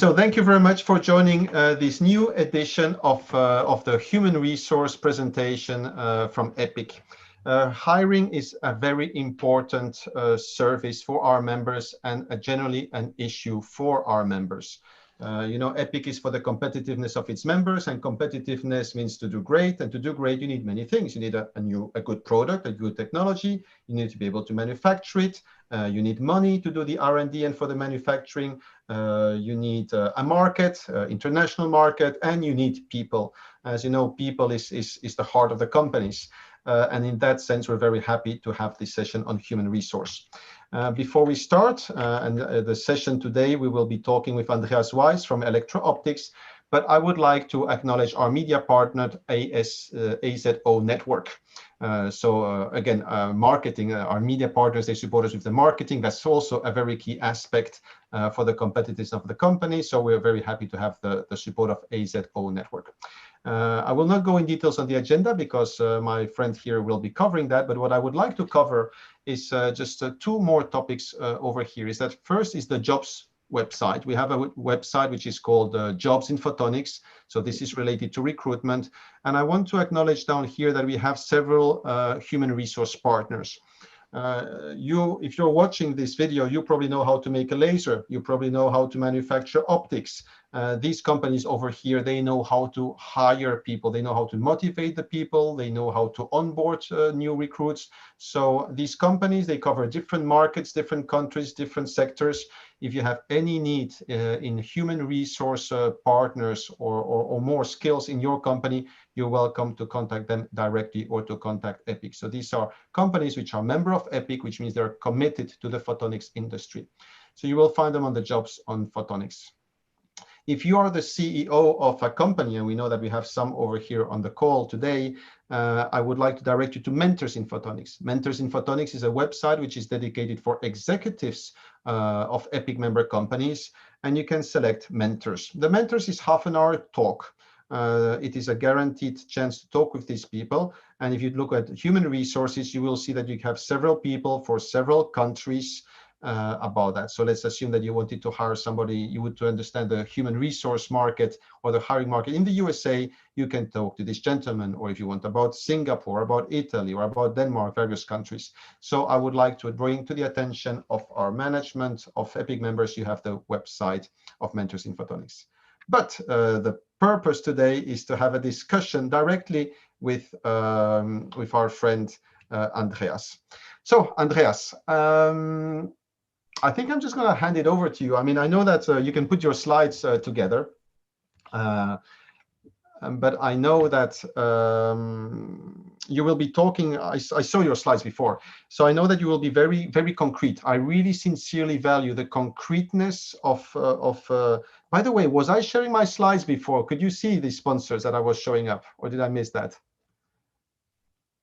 So thank you very much for joining this new edition of the human resource presentation from EPIC. Hiring is a very important service for our members and generally an issue for our members. EPIC is for the competitiveness of its members, and competitiveness means to do great. And to do great, you need many things. You need a good product, a good technology. You need to be able to manufacture it. You need money to do the R&D and for the manufacturing. You need a market, international market, and you need people. As you know, people is the heart of the companies. And in that sense, we're very happy to have this session on human resource. Before we start, the session today, we will be talking with Andreas Weiss from Electro-Optics, but I would like to acknowledge our media partner, AZO Network. Again, marketing, our media partners, they support us with the marketing. That's also a very key aspect for the competitiveness of the company. So we're very happy to have the support of AZO Network. I will not go in details on the agenda because my friend here will be covering that. But what I would like to cover is just two more topics over here. Is that first is the jobs website. We have a website which is called Jobs in Photonics. So this is related to recruitment. And I want to acknowledge down here that we have several human resource partners. If you're watching this video, you probably know how to make a laser. You probably know how to manufacture optics. These companies over here, they know how to hire people. They know how to motivate the people. They know how to onboard new recruits. So these companies, they cover different markets, different countries, different sectors. If you have any need in human resource partners or more skills in your company, you're welcome to contact them directly or to contact EPIC. So these are companies which are member of EPIC, which means they're committed to the photonics industry. So you will find them on the jobs on Photonics. If you are the CEO of a company, and we know that we have some over here on the call today, I would like to direct you to Mentors in Photonics. Mentors in Photonics is a website which is dedicated for executives of EPIC member companies, and you can select Mentors. The Mentors is half an hour talk. It is a guaranteed chance to talk with these people. And if you look at human resources, you will see that you have several people for several countries about that. So let's assume that you wanted to hire somebody, you would to understand the human resource market or the hiring market in the USA, you can talk to this gentleman, or if you want about Singapore, about Italy, or about Denmark, various countries. So I would like to bring to the attention of our management of EPIC members, you have the website of Mentors in Photonics. But the purpose today is to have a discussion directly with our friend Andreas. So Andreas, I think I'm just going to hand it over to you. I mean, I know that you can put your slides together, but I know that you will be talking. I saw your slides before, so I know that you will be very, very concrete. I really sincerely value the concreteness of. By the way, was I sharing my slides before? Could you see the sponsors that I was showing up, or did I miss that?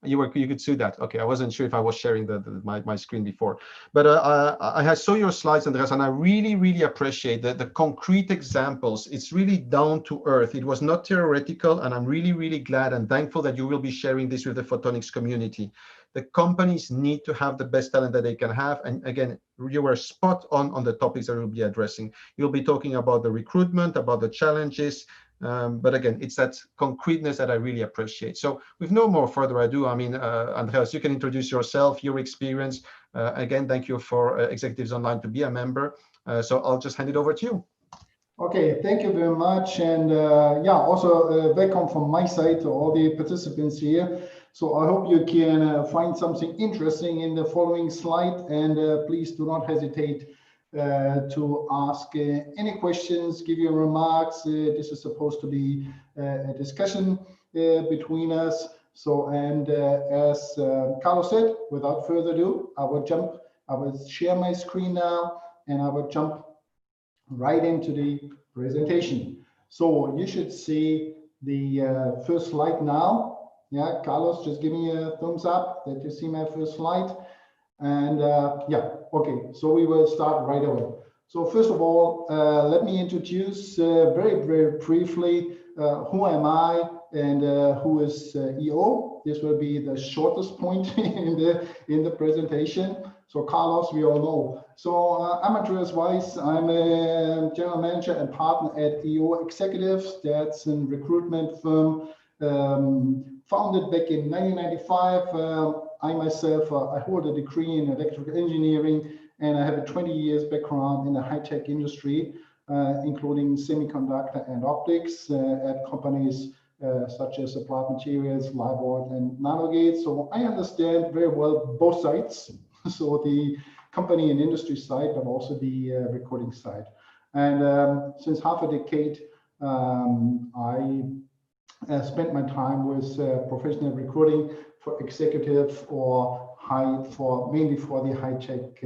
You could see that. Okay, I wasn't sure if I was sharing my screen before, but I saw your slides, Andreas, and I really, really appreciate the concrete examples. It's really down to earth. It was not theoretical, and I'm really, really glad and thankful that you will be sharing this with the photonics community. The companies need to have the best talent that they can have, and again, you were spot on the topics that we'll be addressing. You'll be talking about the recruitment, about the challenges. But again, it's that concreteness that I really appreciate. So with no more further ado, I mean, Andreas, you can introduce yourself, your experience. Again, thank you for Executives Online to be a member. So I'll just hand it over to you. Okay, thank you very much. And yeah, also welcome from my side to all the participants here. So I hope you can find something interesting in the following slide, and please do not hesitate to ask any questions, give your remarks. This is supposed to be a discussion between us. So, and as Carlos said, without further ado, I will share my screen now, and I will jump right into the presentation. So you should see the first slide now. Yeah, Carlos, just give me a thumbs up that you see my first slide. And yeah, okay, so we will start right away. So first of all, let me introduce very, very briefly who am I and who is EO. This will be the shortest point in the presentation. So Carlos, we all know. So I'm Andreas Weiss. I'm a general manager and partner at EO Executives. That's a recruitment firm founded back in 1995. I myself, I hold a degree in electrical engineering, and I have a 20 years background in the high-tech industry, including semiconductor and optics at companies such as Applied Materials, Livord, and Nanogate. So I understand very well both sides, so the company and industry side, but also the recruiting side. And since half a decade, I spent my time with professional recruiting for executive or mainly for the high-tech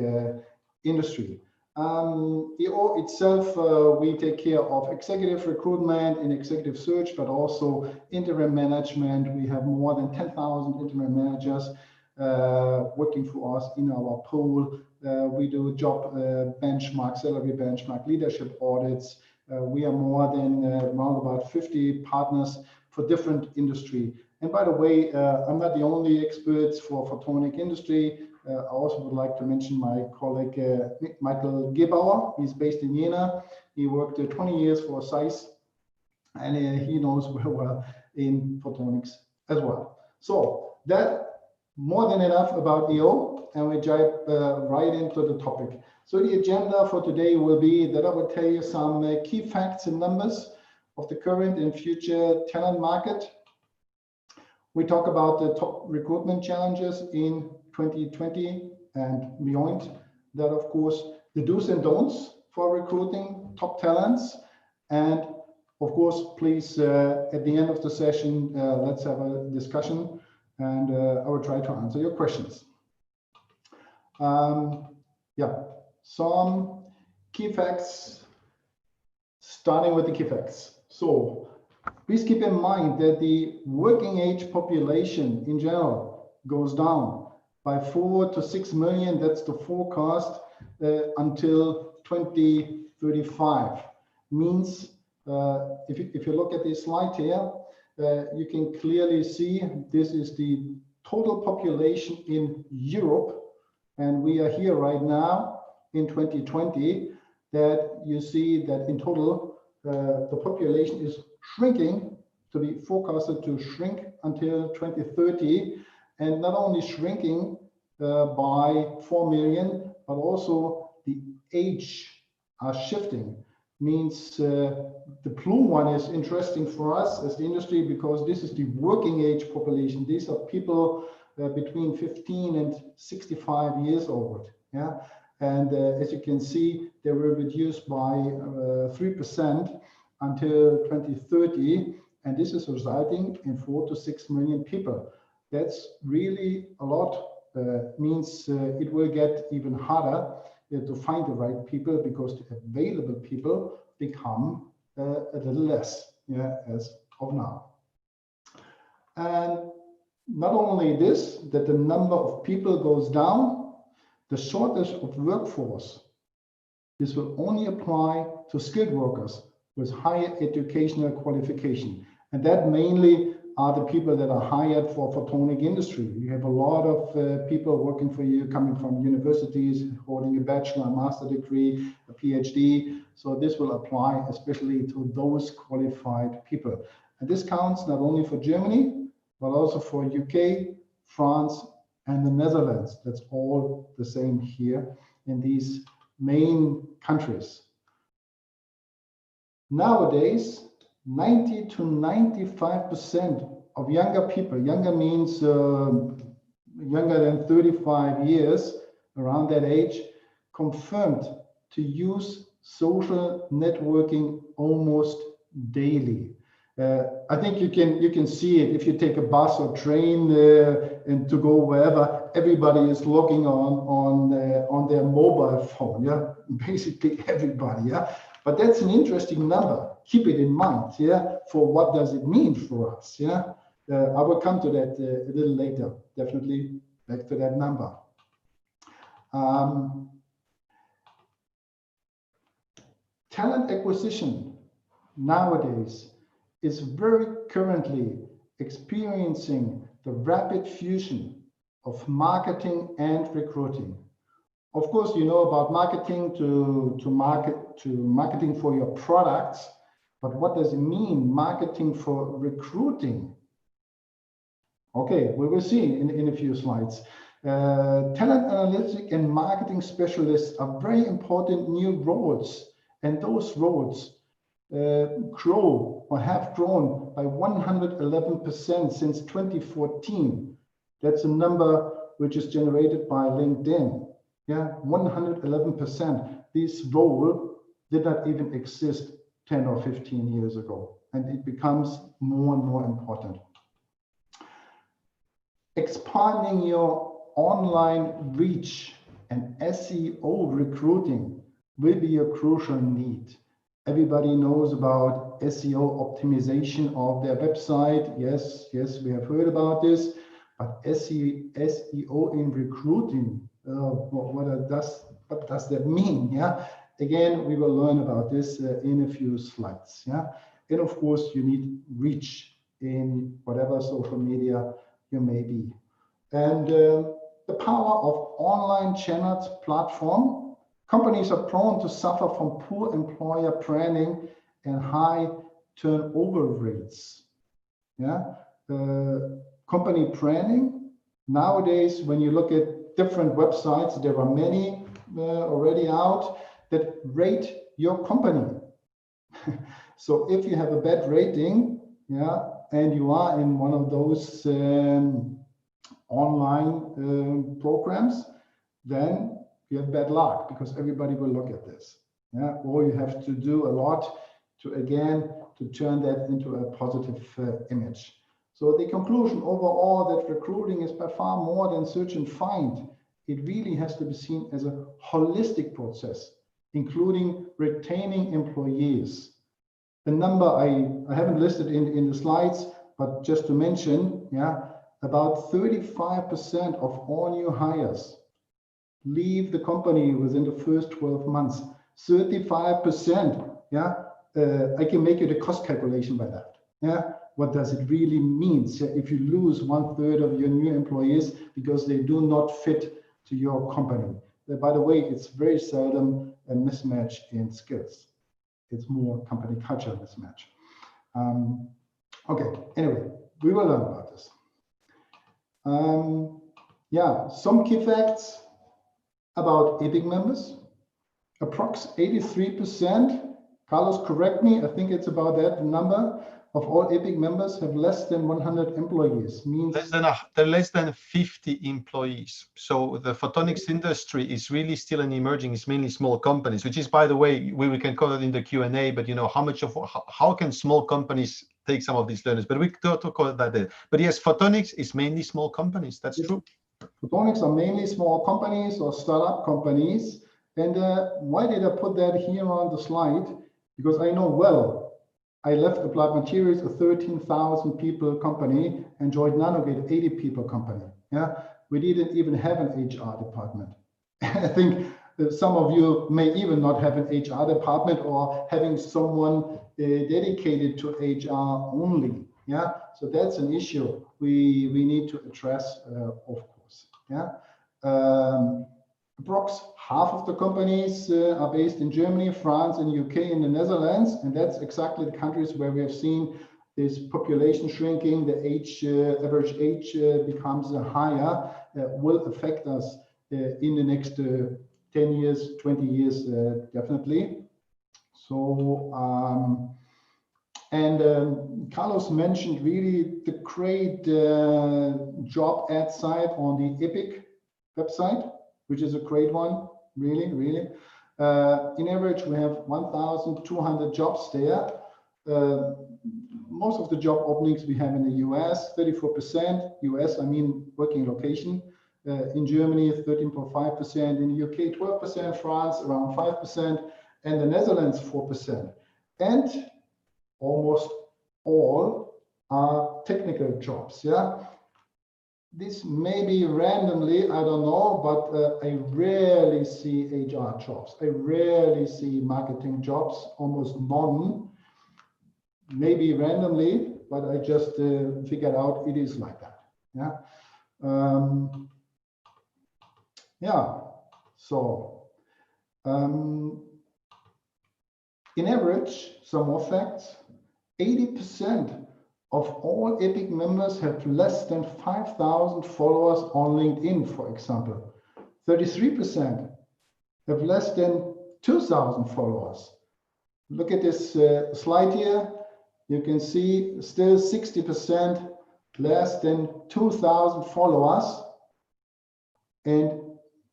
industry. EO itself, we take care of executive recruitment and executive search, but also interim management. We have more than 10,000 interim managers working for us in our pool. We do job benchmark, salary benchmark, leadership audits. We are more than around about 50 partners for different industry. And by the way, I'm not the only expert for photonic industry. I also would like to mention my colleague Michael Gebauer. He's based in Jena. He worked 20 years for ZEISS, and he knows very well in photonics as well. So that more than enough about EO, and we dive right into the topic. So the agenda for today will be that I will tell you some key facts and numbers of the current and future talent market. We talk about the top recruitment challenges in 2020 and beyond. That, of course, the do's and don'ts for recruiting top talents. And of course, please, at the end of the session, let's have a discussion, and I will try to answer your questions. Some key facts, starting with the key facts. So please keep in mind that the working age population in general goes down by 4 to 6 million. That's the forecast until 2035. Means if you look at this slide here, you can clearly see this is the total population in Europe, and we are here right now in 2020. That you see that in total the population is shrinking, to be forecasted to shrink until 2030, and not only shrinking by 4 million, but also the age are shifting. Means the blue one is interesting for us as the industry because this is the working age population. These are people between 15 and 65 years old. Yeah, and as you can see, they were reduced by 3% until 2030, and this is resulting in 4 to 6 million people. That's really a lot. Means it will get even harder to find the right people because the available people become a little less, yeah, as of now. And not only this, that the number of people goes down, the shortage of workforce. This will only apply to skilled workers with higher educational qualification. And that mainly are the people that are hired for photonic industry. You have a lot of people working for you coming from universities, holding a bachelor, master degree, a PhD. So this will apply especially to those qualified people. And this counts not only for Germany, but also for UK, France, and the Netherlands. That's all the same here in these main countries. Nowadays, 90 to 95% of younger people, younger means younger than 35 years, around that age, confirmed to use social networking almost daily. I think you can see it if you take a bus or train and to go wherever. Everybody is logging on their mobile phone. Yeah, basically everybody. Yeah, but that's an interesting number. Keep it in mind. Yeah, for what does it mean for us? Yeah, I will come to that a little later. Definitely back to that number. Talent acquisition nowadays is very currently experiencing the rapid fusion of marketing and recruiting. Of course, you know about marketing to marketing for your products, but what does it mean, marketing for recruiting? Okay, we will see in a few slides. Talent analytic and marketing specialists are very important new roles, and those roles grow or have grown by 111% since 2014. That's a number which is generated by LinkedIn. Yeah, 111%. This role did not even exist 10 or 15 years ago, and it becomes more and more important. Expanding your online reach and SEO recruiting will be a crucial need. Everybody knows about SEO optimization of their website. Yes, we have heard about this, but SEO in recruiting, what does that mean? Yeah, again, we will learn about this in a few slides. Yeah, and of course, you need reach in whatever social media you may be. And the power of online channels platform. Companies are prone to suffer from poor employer branding and high turnover rates. Yeah, company branding. Nowadays, when you look at different websites, there are many already out that rate your company. So if you have a bad rating, yeah, and you are in one of those online programs, then you have bad luck because everybody will look at this. Yeah, or you have to do a lot to turn that into a positive image. So the conclusion overall that recruiting is by far more than search and find. It really has to be seen as a holistic process, including retaining employees. The number I haven't listed in the slides, but just to mention, yeah, about 35% of all new hires leave the company within the first 12 months. 35%, yeah. I can make you the cost calculation by that. Yeah, what does it really mean? So if you lose 1/3 of your new employees because they do not fit to your company. By the way, it's very seldom a mismatch in skills. It's more company culture mismatch. Okay, anyway, we will learn about this. Yeah, some key facts about EPIC members. Approx 83%, Carlos, correct me, I think it's about that number of all EPIC members have less than 100 employees. Means less than 50 employees. So the photonics industry is really still an emerging. It's mainly small companies, which is, by the way, we can cover it in the Q&A. But you know, how can small companies take some of these learners? But we could talk about that there. But yes, photonics is mainly small companies. That's true. Photonics are mainly small companies or startup companies. And why did I put that here on the slide? Because I know well, I left Applied Materials, a 13,000 people company, and joined Nanogate, 80 people company. Yeah, we didn't even have an HR department. I think that some of you may even not have an HR department or having someone dedicated to HR only. Yeah, so that's an issue we need to address, of course. Yeah. Approx half of the companies are based in Germany, France, and UK, and the Netherlands, and that's exactly the countries where we have seen this population shrinking. The average age becomes higher, will affect us in the next 10 years, 20 years, definitely. So, Carlos mentioned really the great job ad site on the EPIC website, which is a great one, really. In average, we have 1,200 jobs there. Most of the job openings we have in the US, 34%. US, I mean working location. In Germany, 13.5%. In the UK, 12%. France, around 5%. And the Netherlands, 4%. And almost all are technical jobs, yeah? This may be randomly, I don't know, but I rarely see HR jobs. I rarely see marketing jobs, almost none. Maybe randomly, but I just figured out it is like that. Yeah. Yeah. So in average, some more facts, 80% of all EPIC members have less than 5,000 followers on LinkedIn, for example. 33% have less than 2,000 followers. Look at this slide here. You can see still 60% less than 2,000 followers and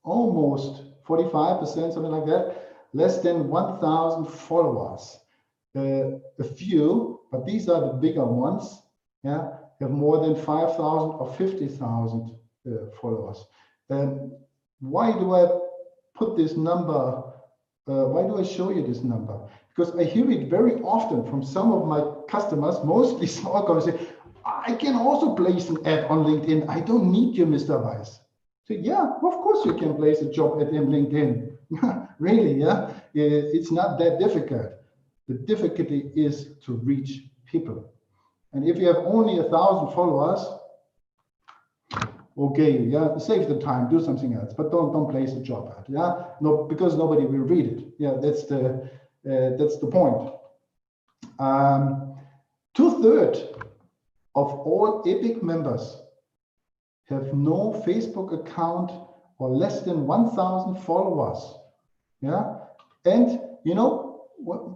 almost 45%, something like that, less than 1,000 followers. A few, but these are the bigger ones, yeah, have more than 5,000 or 50,000 followers. Why do I put this number? Why do I show you this number? Because I hear it very often from some of my customers, mostly small companies, say, I can also place an ad on LinkedIn. I don't need you, Mr. Weiss. So yeah, of course you can place a job ad in LinkedIn. Really, yeah? It's not that difficult. The difficulty is to reach people. And if you have only 1,000 followers, okay, yeah, save the time, do something else, but don't place a job ad, yeah, no, because nobody will read it. Yeah, that's the point. 2/3 of all EPIC members have no Facebook account or less than 1,000 followers. Yeah, and you know,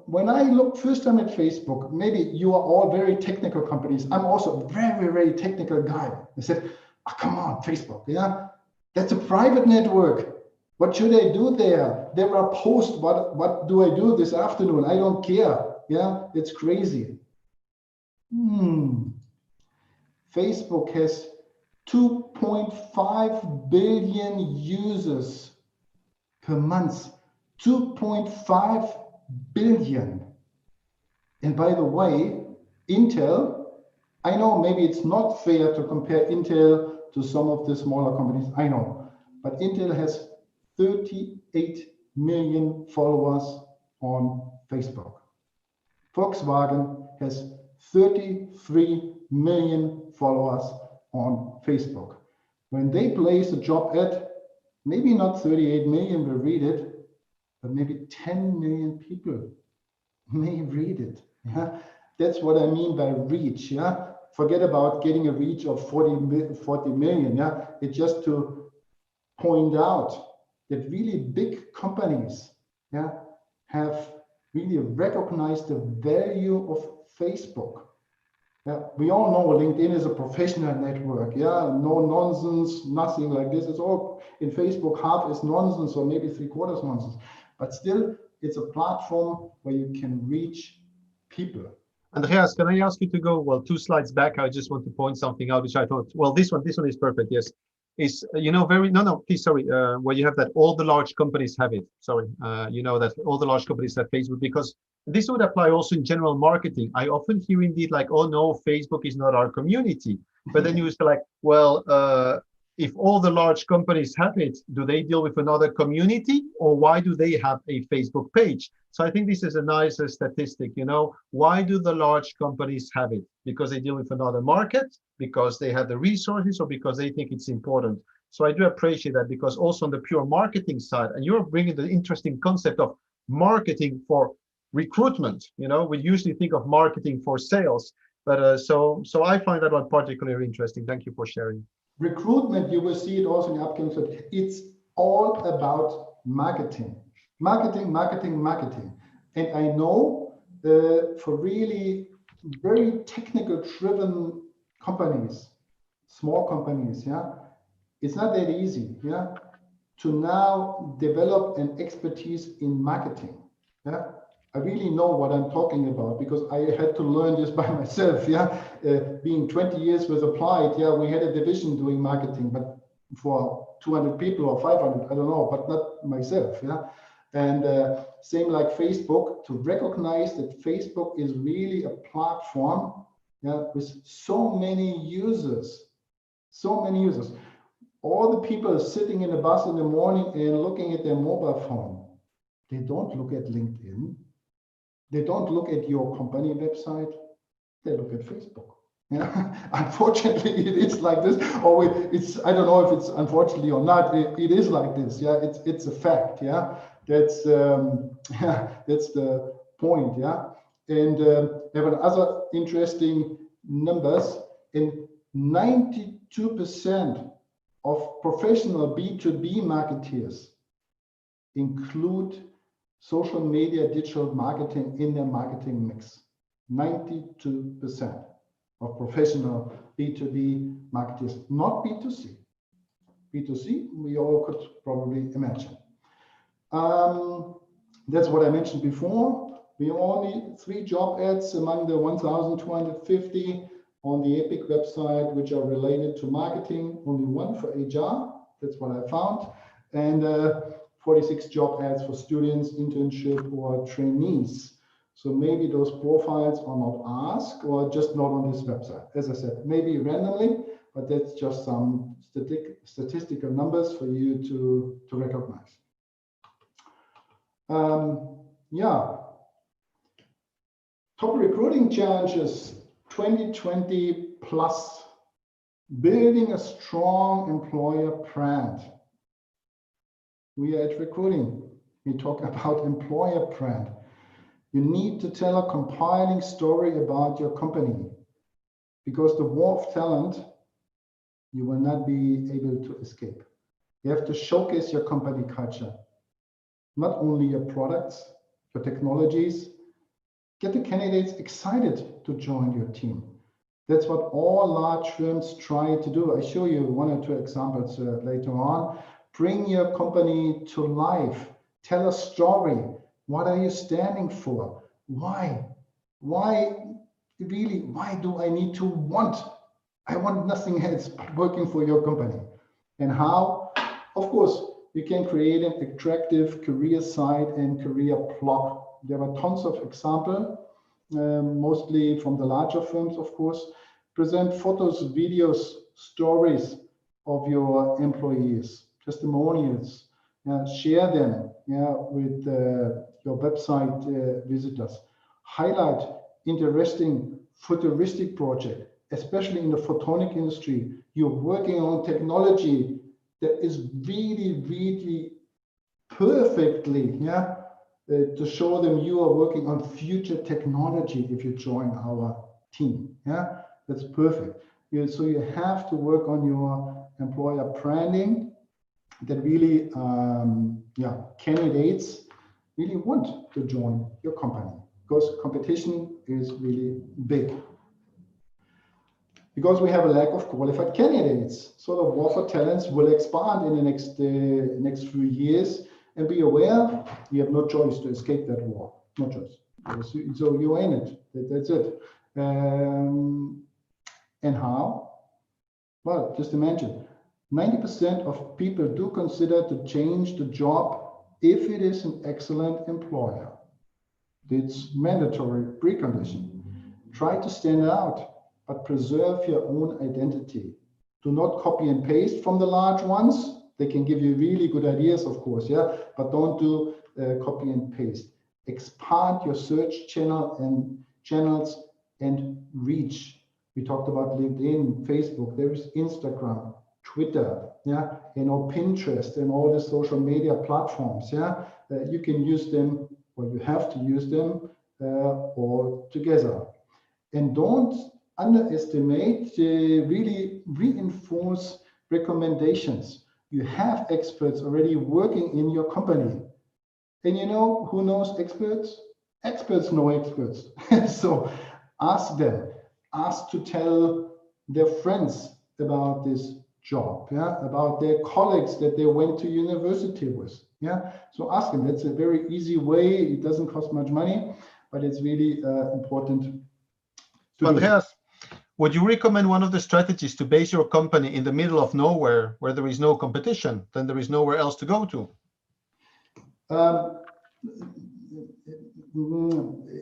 when I looked first time at Facebook, maybe you are all very technical companies. I'm also a very, very technical guy. I said, oh, come on, Facebook, yeah, that's a private network. What should I do there? There are posts. What do I do this afternoon? I don't care. Yeah, it's crazy. Facebook has 2.5 billion users per month. 2.5 billion. And by the way, Intel, I know maybe it's not fair to compare Intel to some of the smaller companies, I know, but Intel has 38 million followers on Facebook. Volkswagen has 33 million followers on Facebook. When they place a job ad, maybe not 38 million will read it, but maybe 10 million people may read it. Yeah, that's what I mean by reach. Yeah, forget about getting a reach of 40 million. Yeah, it's just to point out that really big companies, yeah, have really recognized the value of Facebook. Yeah, we all know LinkedIn is a professional network. Yeah, no nonsense, nothing like this. It's all in Facebook. Half is nonsense, or maybe 3/4 nonsense. But still, it's a platform where you can reach people. Andreas, can I ask you to go, well, 2 slides back? I just want to point something out, which I thought, well, this one is perfect. Yes, is please, sorry, where you have that all the large companies have it. Sorry, that all the large companies have Facebook, because this would apply also in general marketing. I often hear indeed like, oh no, Facebook is not our community. But then you say like, well, if all the large companies have it, do they deal with another community, or why do they have a Facebook page? So I think this is a nice statistic. Why do the large companies have it? Because they deal with another market, because they have the resources, or because they think it's important. So I do appreciate that, because also on the pure marketing side, and you're bringing the interesting concept of marketing for recruitment. We usually think of marketing for sales, but so I find that one particularly interesting. Thank you for sharing. Recruitment, you will see it also in the upcoming slide. It's all about marketing. Marketing. And I know for really very technical driven companies, small companies, yeah, it's not that easy, yeah, to now develop an expertise in marketing. Yeah, I really know what I'm talking about, because I had to learn this by myself. Yeah, being 20 years with Applied, yeah, we had a division doing marketing, but for 200 people or 500, I don't know, but not myself. Yeah, and same like Facebook, to recognize that Facebook is really a platform, yeah, with so many users. All the people sitting in the bus in the morning and looking at their mobile phone, they don't look at LinkedIn. They don't look at your company website. They look at Facebook. Yeah, unfortunately, it is like this. Or it's, I don't know if it's unfortunately or not. It is like this. Yeah, it's a fact. Yeah, that's yeah, that's the point. Yeah, and there were other interesting numbers. In 92% of professional B2B marketeers include social media, digital marketing in their marketing mix. 92% of professional B2B marketers, not B2C. B2C, we all could probably imagine. That's what I mentioned before. We only 3 job ads among the 1,250 on the EPIC website, which are related to marketing, only 1 for HR. That's what I found. And 46 job ads for students, internship, or trainees. So maybe those profiles are not asked or just not on this website. As I said, maybe randomly, but that's just some statistical numbers for you to recognize. Yeah, top recruiting challenges 2020 plus, building a strong employer brand. We are at Recruiting. We talk about employer brand. You need to tell a compelling story about your company, because the war of talent, you will not be able to escape. You have to showcase your company culture, not only your products, your technologies. Get the candidates excited to join your team. That's what all large firms try to do. I show you 1 or 2 examples later on. Bring your company to life. Tell a story. What are you standing for? Why? Why really? Why do I need to want? I want nothing else but working for your company. And how? Of course, you can create an attractive career site and career blog. There are tons of examples, mostly from the larger firms, of course. Present photos, videos, stories of your employees, testimonials. Share them with your website visitors. Highlight interesting futuristic project, especially in the photonic industry. You're working on technology that is really, really perfectly, to show them you are working on future technology if you join our team. Yeah, that's perfect. So you have to work on your employer branding that really, candidates really want to join your company, because competition is really big. Because we have a lack of qualified candidates, so the war for talents will expand in the next few years. And be aware, you have no choice to escape that war. No choice. So you're in it. That's it. And how? Well, just imagine. 90% of people do consider to change the job if it is an excellent employer. It's mandatory precondition. Try to stand out, but preserve your own identity. Do not copy and paste from the large ones. They can give you really good ideas, of course, but don't do copy and paste. Expand your search channels and reach. We talked about LinkedIn, Facebook. There is Instagram, Twitter, Pinterest, and all the social media platforms. You can use them, or you have to use them all together. And don't underestimate, really reinforce recommendations. You have experts already working in your company. And you know who knows experts? Experts know experts. So ask them. Ask to tell their friends about this job, about their colleagues that they went to university with. So ask them. That's a very easy way. It doesn't cost much money, but it's really important. Andreas, would you recommend one of the strategies to base your company in the middle of nowhere where there is no competition? Then there is nowhere else to go to.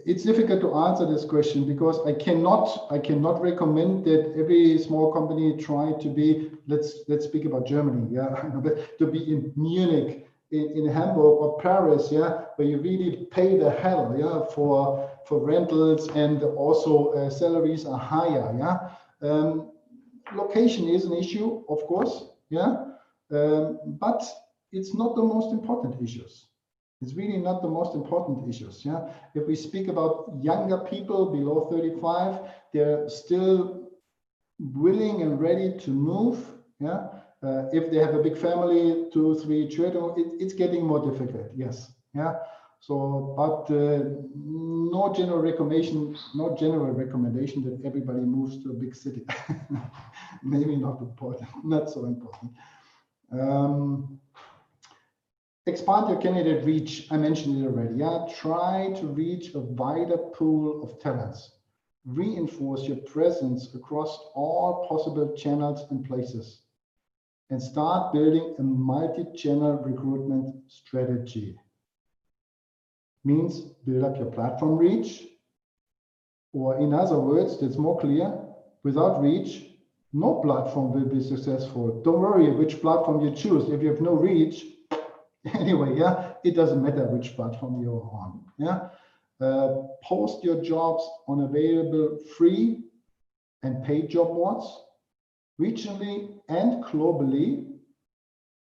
It's difficult to answer this question, because I cannot recommend that every small company try to be, let's speak about Germany, to be in Munich in Hamburg or Paris, yeah, where you really pay the hell, yeah, for rentals, and also salaries are higher, yeah. Location is an issue, of course, yeah, but it's not the most important issues. It's really not the most important issues, yeah. If we speak about younger people below 35, they're still willing and ready to move, yeah. If they have a big family, 2, 3 children, it's getting more difficult, yes, yeah. So, but no general recommendation that everybody moves to a big city. Maybe not important, not so important. Expand your candidate reach. I mentioned it already. Yeah, try to reach a wider pool of talents. Reinforce your presence across all possible channels and places, and start building a multi-channel recruitment strategy. Means build up your platform reach, or in other words, that's more clear, without reach, no platform will be successful. Don't worry which platform you choose. If you have no reach, anyway, yeah, it doesn't matter which platform you're on, yeah. Post your jobs on available free and paid job boards, regionally and globally.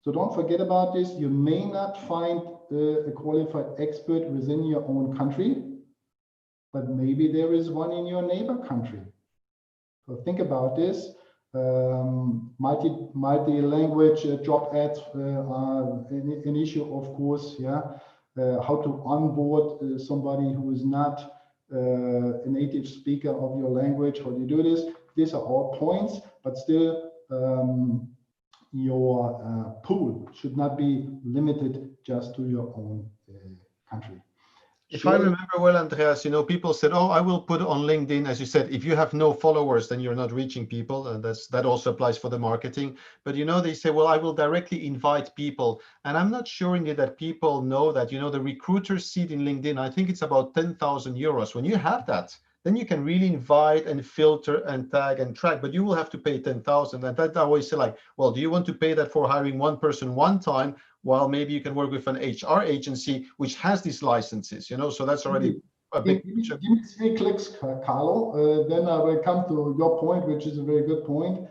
So don't forget about this. You may not find a qualified expert within your own country, but maybe there is one in your neighbor country. So think about this. Multi-language job ads are an issue, of course, yeah. How to onboard somebody who is not a native speaker of your language, how do you do this? These are all points, but still your pool should not be limited just to your own country. If I remember well, Andreas, people said, oh, I will put on LinkedIn, as you said, if you have no followers, then you're not reaching people. And that also applies for the marketing. But, they say, well, I will directly invite people. And I'm not sure indeed that people know that, the recruiter seat in LinkedIn, I think it's about 10,000 euros. When you have that, then you can really invite and filter and tag and track, but you will have to pay 10,000. And that I always say, like, well, do you want to pay that for hiring one person one time? While maybe you can work with an HR agency which has these licenses, so that's already a big Give me 3 clicks, Carlo. Then I will come to your point, which is a very good point.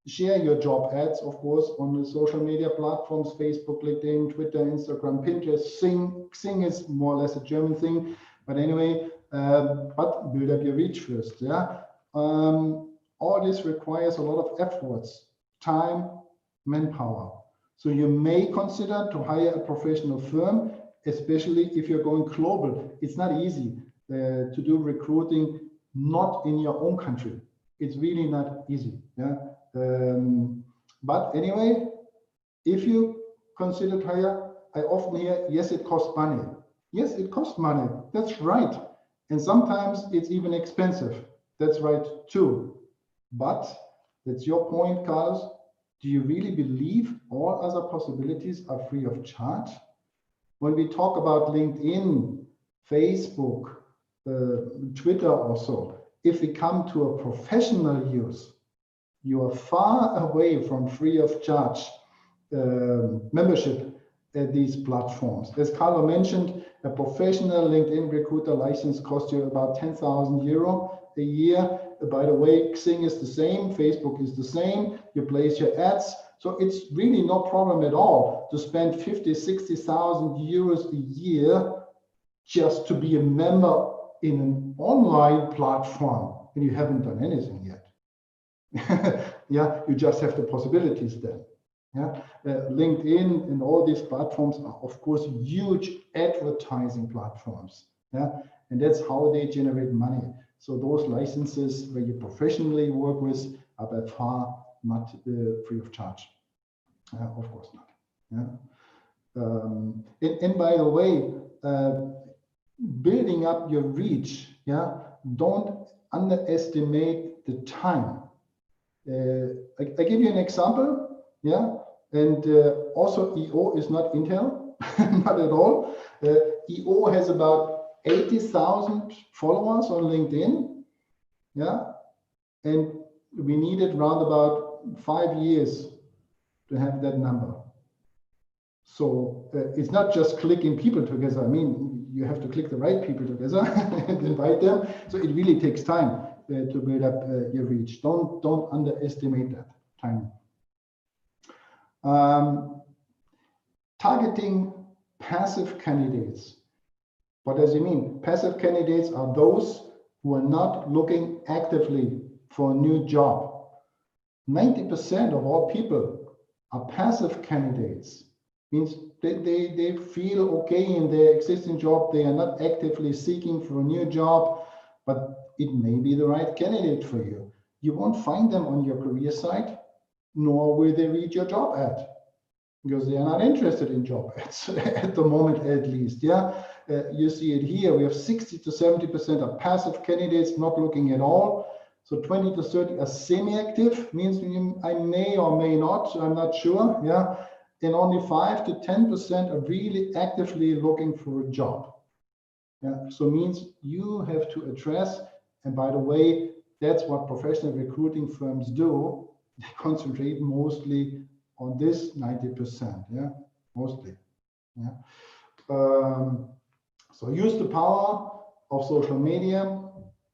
Share your job ads, of course, on the social media platforms, Facebook, LinkedIn, Twitter, Instagram, Pinterest. Xing is more or less a German thing, but anyway, but build up your reach first, yeah. All this requires a lot of efforts, time, manpower. So you may consider to hire a professional firm, especially if you're going global. It's not easy to do recruiting not in your own country. It's really not easy. Yeah. But anyway, if you consider to hire, I often hear, yes, it costs money. Yes, it costs money. That's right. And sometimes it's even expensive. That's right too. But that's your point, Carlos. Do you really believe all other possibilities are free of charge? When we talk about LinkedIn, Facebook, Twitter also, if we come to a professional use, you are far away from free of charge membership at these platforms. As Carlo mentioned, a professional LinkedIn recruiter license costs you about 10,000 euro a year. By the way, Xing is the same, Facebook is the same, you place your ads. So it's really no problem at all to spend 50, 60,000 euros a year just to be a member in an online platform, and you haven't done anything yet. Yeah, you just have the possibilities then. Yeah, LinkedIn and all these platforms are, of course, huge advertising platforms. Yeah, and that's how they generate money. So those licenses where you professionally work with are by far not free of charge. Of course not. Yeah. And by the way, building up your reach, yeah, don't underestimate the time. I give you an example, yeah, and also EO is not Intel, not at all. EO has about 80,000 followers on LinkedIn, yeah, and we needed around about 5 years to have that number. So it's not just clicking people together. I mean, you have to click the right people together and invite them. So it really takes time to build up your reach. Don't underestimate that time. Targeting passive candidates. What does it mean? Passive candidates are those who are not looking actively for a new job. 90% of all people are passive candidates. Means they feel okay in their existing job. They are not actively seeking for a new job, but it may be the right candidate for you. You won't find them on your career site, nor will they read your job ad, because they are not interested in job ads at the moment, at least. Yeah, you see it here. We have 60 to 70% of passive candidates not looking at all. So 20 to 30 are semi-active, means I may or may not, I'm not sure. Yeah, and only 5 to 10% are really actively looking for a job. Yeah, so means you have to address, and by the way, that's what professional recruiting firms do. They concentrate mostly on this 90%, yeah, mostly. Yeah. So use the power of social media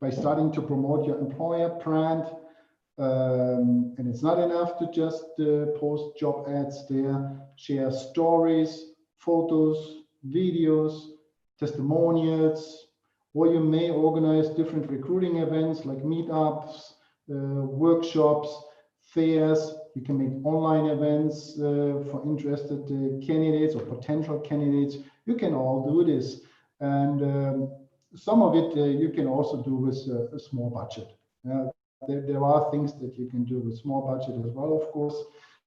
by starting to promote your employer brand. And it's not enough to just post job ads there. Share stories, photos, videos, testimonials, or you may organize different recruiting events like meetups, workshops, fairs. You can make online events for interested candidates or potential candidates. You can all do this. And some of it you can also do with a small budget. There are things that you can do with small budget as well, of course,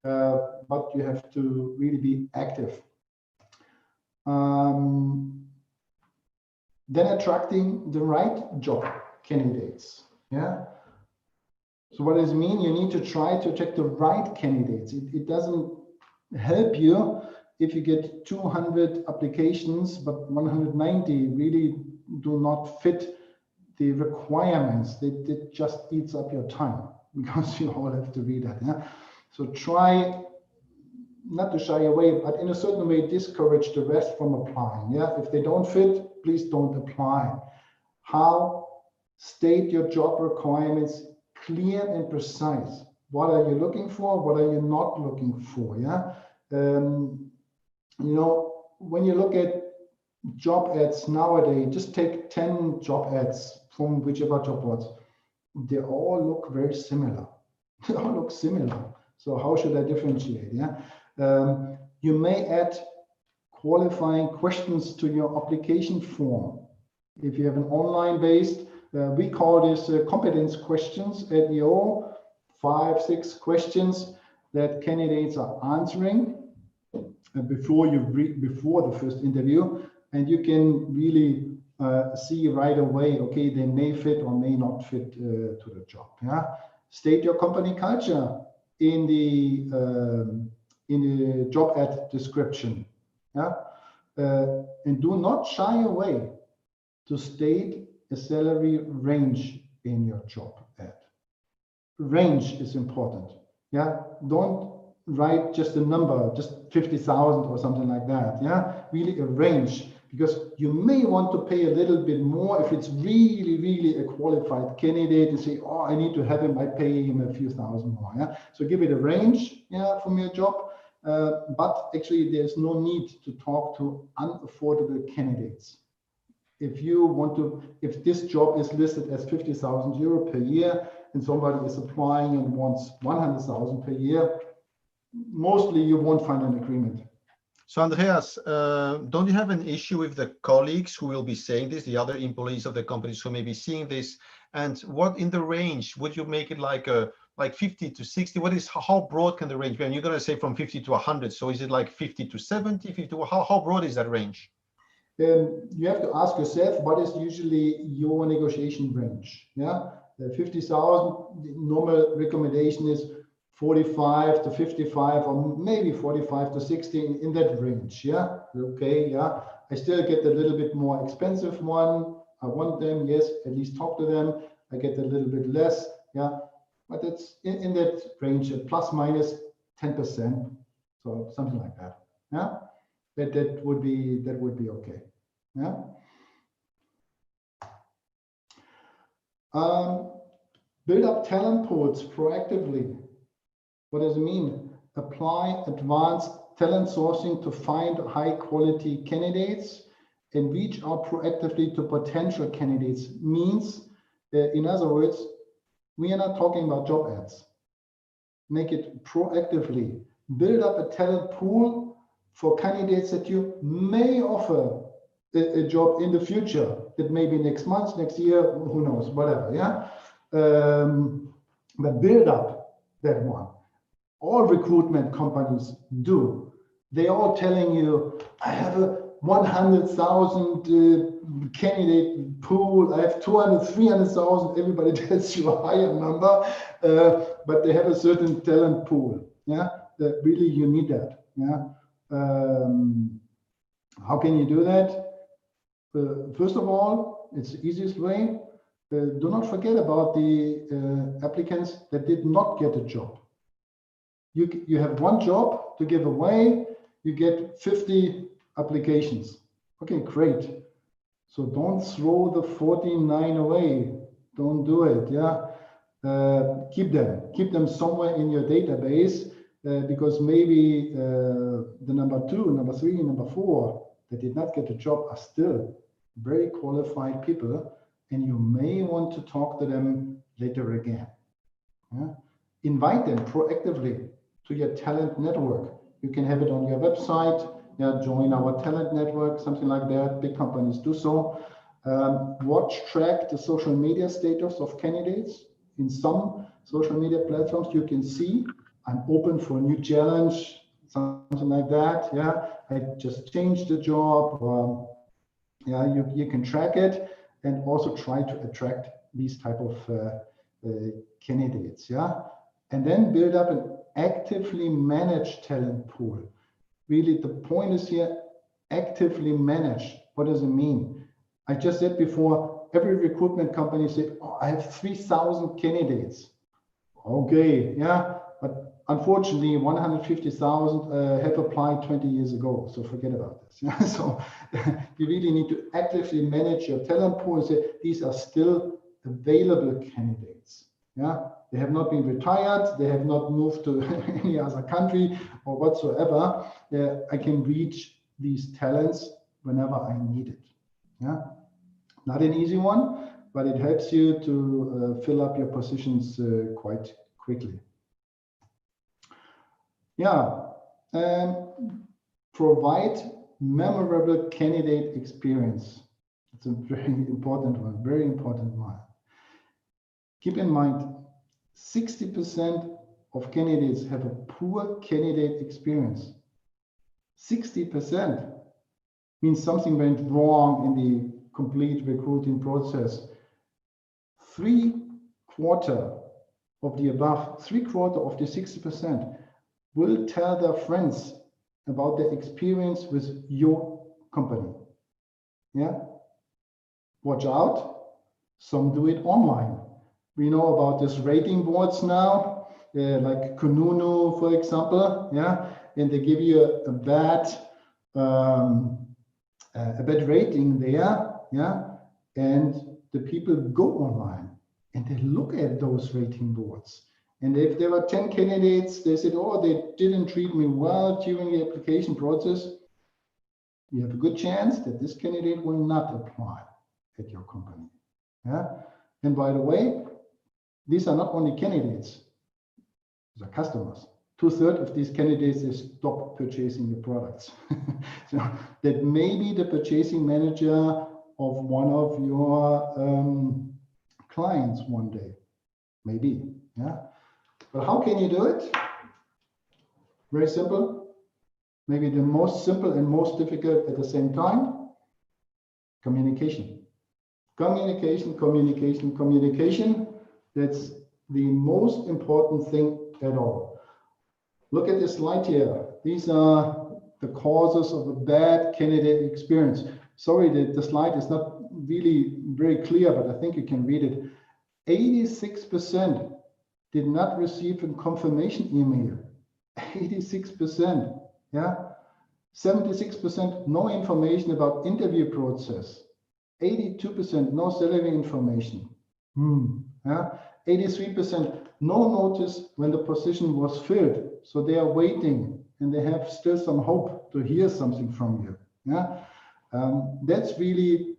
but you have to really be active. Then attracting the right job candidates. Yeah. So what does it mean? You need to try to attract the right candidates. It doesn't help you if you get 200 applications, but 190 really do not fit the requirements. It just eats up your time because you all have to read that. Yeah? So try not to shy away, but in a certain way discourage the rest from applying. Yeah, if they don't fit, please don't apply. How? State your job requirements clear and precise. What are you looking for? What are you not looking for? Yeah. You know, when you look at job ads nowadays, just take 10 job ads from whichever job boards. They all look very similar. They all look similar. So how should I differentiate? Yeah. You may add qualifying questions to your application form. If you have an online based, we call this competence questions at EO, 5, 6 questions that candidates are answering before the first interview, and you can really see right away, okay, they may fit or may not fit to the job. Yeah, state your company culture in the job ad description. Yeah, and do not shy away to state a salary range in your job ad. Range is important. Yeah, don't write just a number, just 50,000 or something like that. Yeah, really a range, because you may want to pay a little bit more if it's really a qualified candidate and say, oh, I need to have him, I pay him a few thousand more. Yeah, so give it a range. Yeah, from your job. But actually, there's no need to talk to unaffordable candidates. If you want to, if this job is listed as 50,000 euro per year and somebody is applying and wants 100,000 per year, mostly you won't find an agreement. So Andreas, don't you have an issue with the colleagues who will be saying this, the other employees of the companies who may be seeing this? And what in the range, would you make it like 50 to 60? What is, how broad can the range be? And you're going to say from 50 to 100. So is it like 50 to 70, 50 to, how broad is that range? You have to ask yourself, what is usually your negotiation range? Yeah, 50,000, the normal recommendation is 45 to 55, or maybe 45 to 60, in that range. Yeah, okay, yeah. I still get a little bit more expensive one. I want them, yes, at least talk to them. I get a little bit less, yeah. But it's in that range, plus minus 10%, so something like that, yeah. That would be okay. Yeah. Build up talent pools proactively. What does it mean? Apply advanced talent sourcing to find high quality candidates and reach out proactively to potential candidates. Means, in other words, we are not talking about job ads. Make it proactively. Build up a talent pool for candidates that you may offer a job in the future. That may be next month, next year, who knows, whatever. Yeah. But build up that one. All recruitment companies do. They all telling you, I have a 100,000 candidate pool. I have 200, 300,000. Everybody tells you a higher number, but they have a certain talent pool. Yeah, that really you need that. Yeah. How can you do that? First of all, it's the easiest way. Do not forget about the applicants that did not get a job. You have one job to give away, you get 50 applications. Okay, great. So don't throw the 49 away. Don't do it. Yeah, keep them somewhere in your database because maybe the number 2, number 3, number 4 that did not get a job are still very qualified people, and you may want to talk to them later again. Yeah? Invite them proactively to your talent network. You can have it on your website. Yeah, join our talent network, something like that. Big companies do so. Track the social media status of candidates. In some social media platforms, you can see, I'm open for a new challenge, something like that. Yeah, I just changed the job. Yeah, you can track it and also try to attract these type of candidates. Yeah, and then build up an actively managed talent pool. Really, the point is here, actively managed. What does it mean? I just said before, every recruitment company say, oh, I have 3,000 candidates. Okay, yeah, but unfortunately, 150,000 have applied 20 years ago, so forget about this. Yeah? So you really need to actively manage your talent pool and say, these are still available candidates. Yeah, they have not been retired, they have not moved to any other country or whatsoever. I can reach these talents whenever I need it. Yeah, not an easy one, but it helps you to fill up your positions quite quickly. Yeah, provide memorable candidate experience. It's a very important one, very important one. Keep in mind, 60% of candidates have a poor candidate experience. 60% means something went wrong in the complete recruiting process. 3/4 of the above, 3/4 of the 60% will tell their friends about their experience with your company. Yeah, watch out. Some do it online. We know about these rating boards now, like Kununu, for example. Yeah, and they give you a bad rating there. Yeah, and the people go online and they look at those rating boards. And if there were 10 candidates, they said, oh, they didn't treat me well during the application process. You have a good chance that this candidate will not apply at your company. Yeah, and by the way, these are not only candidates, these are customers. 2/3 of these candidates, they stop purchasing your products. So that may be the purchasing manager of one of your clients one day, maybe. Yeah, but how can you do it? Very simple. Maybe the most simple and most difficult at the same time. Communication. Communication, communication, communication. That's the most important thing at all. Look at this slide here. These are the causes of a bad candidate experience. Sorry, the slide is not really very clear, but I think you can read it. 86% did not receive a confirmation email. 86%. Yeah. 76% no information about interview process. 82% no salary information. Yeah. 83% no notice when the position was filled. So they are waiting and they have still some hope to hear something from you. Yeah. That's really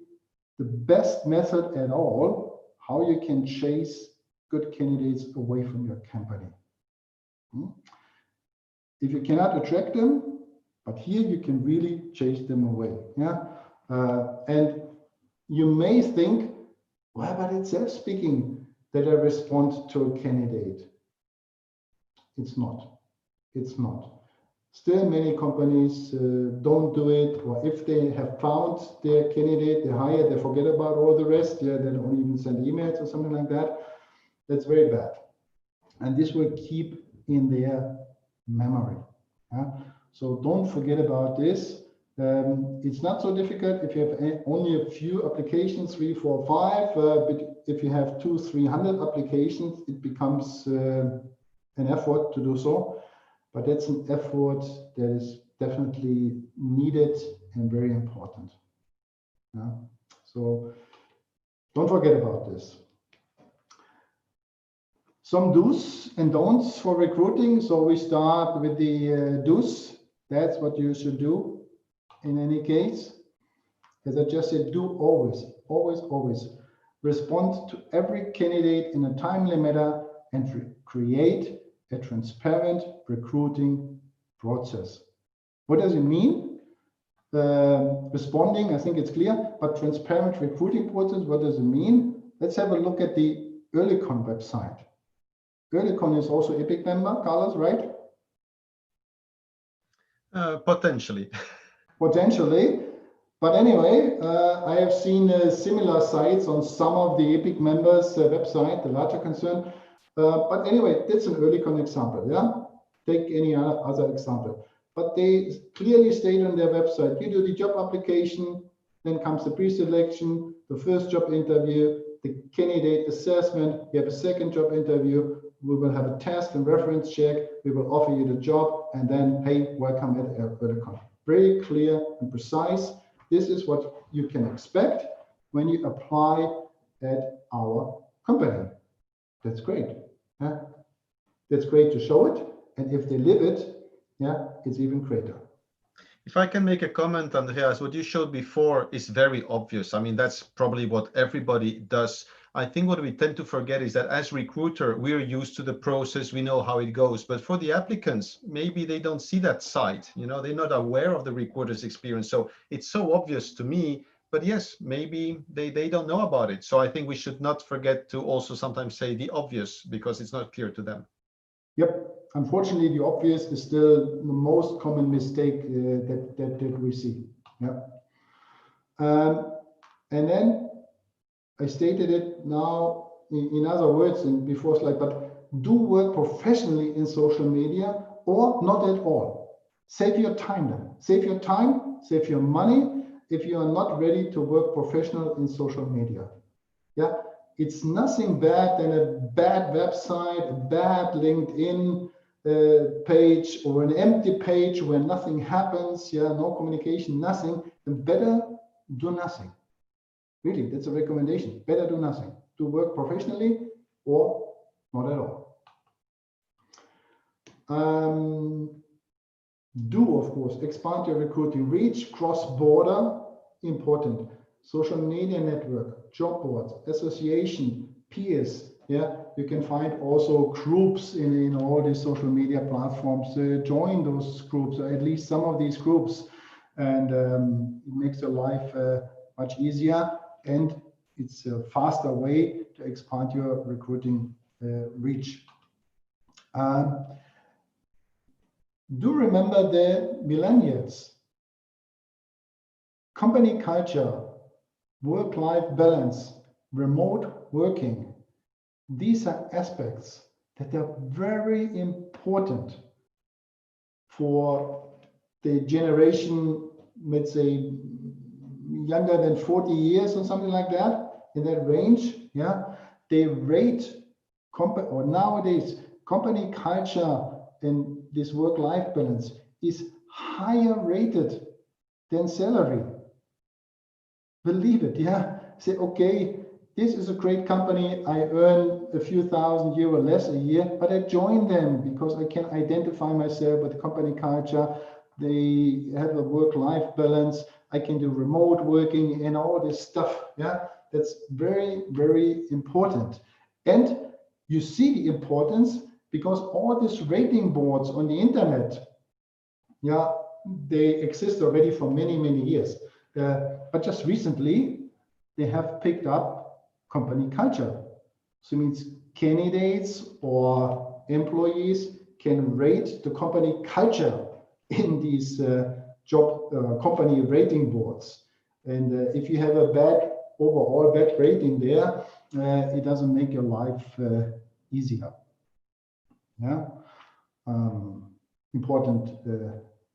the best method at all, how you can chase good candidates away from your company. If you cannot attract them, but here you can really chase them away. Yeah. And you may think, well, but it's self-speaking that I respond to a candidate. It's not. It's not. Still, many companies don't do it, or if they have found their candidate, they hire, they forget about all the rest. Yeah, they don't even send emails or something like that. That's very bad. And this will keep in their memory. Yeah? So don't forget about this. It's not so difficult if you have only a few applications, 3, 4, 5. But if you have 200-300 applications, it becomes an effort to do so. But that's an effort that is definitely needed and very important. Yeah? So don't forget about this. Some do's and don'ts for recruiting. So we start with the do's. That's what you should do in any case. As I just said, do always, always, always respond to every candidate in a timely manner and create a transparent recruiting process. What does it mean? Responding, I think it's clear, but transparent recruiting process, what does it mean? Let's have a look at the Earlycon website. Earlycon is also EPIC member, Carlos, right? Potentially. Potentially. But anyway, I have seen similar sites on some of the EPIC members' website, the larger concern. But anyway, that's an Earlycon example. Yeah, take any other example. But they clearly state on their website, you do the job application, then comes the pre-selection, the first job interview, the candidate assessment, you have a second job interview, we will have a test and reference check, we will offer you the job, and then, hey, welcome at Earlycon. Very clear and precise. This is what you can expect when you apply at our company. That's great. Yeah? That's great to show it. And if they live it, yeah, it's even greater. If I can make a comment, Andreas, what you showed before is very obvious. I mean, that's probably what everybody does. I think what we tend to forget is that as recruiter, we're used to the process, we know how it goes. But for the applicants, maybe they don't see that side. You know, they're not aware of the recruiter's experience. So it's so obvious to me. But yes, maybe they don't know about it. So I think we should not forget to also sometimes say the obvious because it's not clear to them. Yep. Unfortunately, the obvious is still the most common mistake that we see. Yeah. And then I stated it now in other words and before slide, but do work professionally in social media or not at all. Save your time then. Save your time, save your money if you are not ready to work professional in social media. Yeah. It's nothing bad than a bad website, a bad LinkedIn page, or an empty page where nothing happens, yeah, no communication, nothing. And better do nothing. Really, that's a recommendation. Better do nothing. To work professionally or not at all. Do, of course, expand your recruiting reach, cross-border, important. Social media network, job boards, association, peers. Yeah, you can find also groups in all these social media platforms. Join those groups, or at least some of these groups, and it makes your life much easier. And it's a faster way to expand your recruiting reach. Do remember the millennials. Company culture, work-life balance, remote working. These are aspects that are very important for the generation, let's say, younger than 40 years or something like that, in that range. Yeah, they rate nowadays company culture and this work-life balance is higher rated than salary. Believe it, yeah. Say, okay, this is a great company. I earn a few €1,000 less a year, but I join them because I can identify myself with company culture. They have a work-life balance. I can do remote working and all this stuff. Yeah, that's very, very important. And you see the importance because all these rating boards on the internet, yeah, they exist already for many, many years. But just recently, they have picked up company culture. So it means candidates or employees can rate the company culture in these job company rating boards. And if you have a overall bad rating there, it doesn't make your life easier. Yeah, important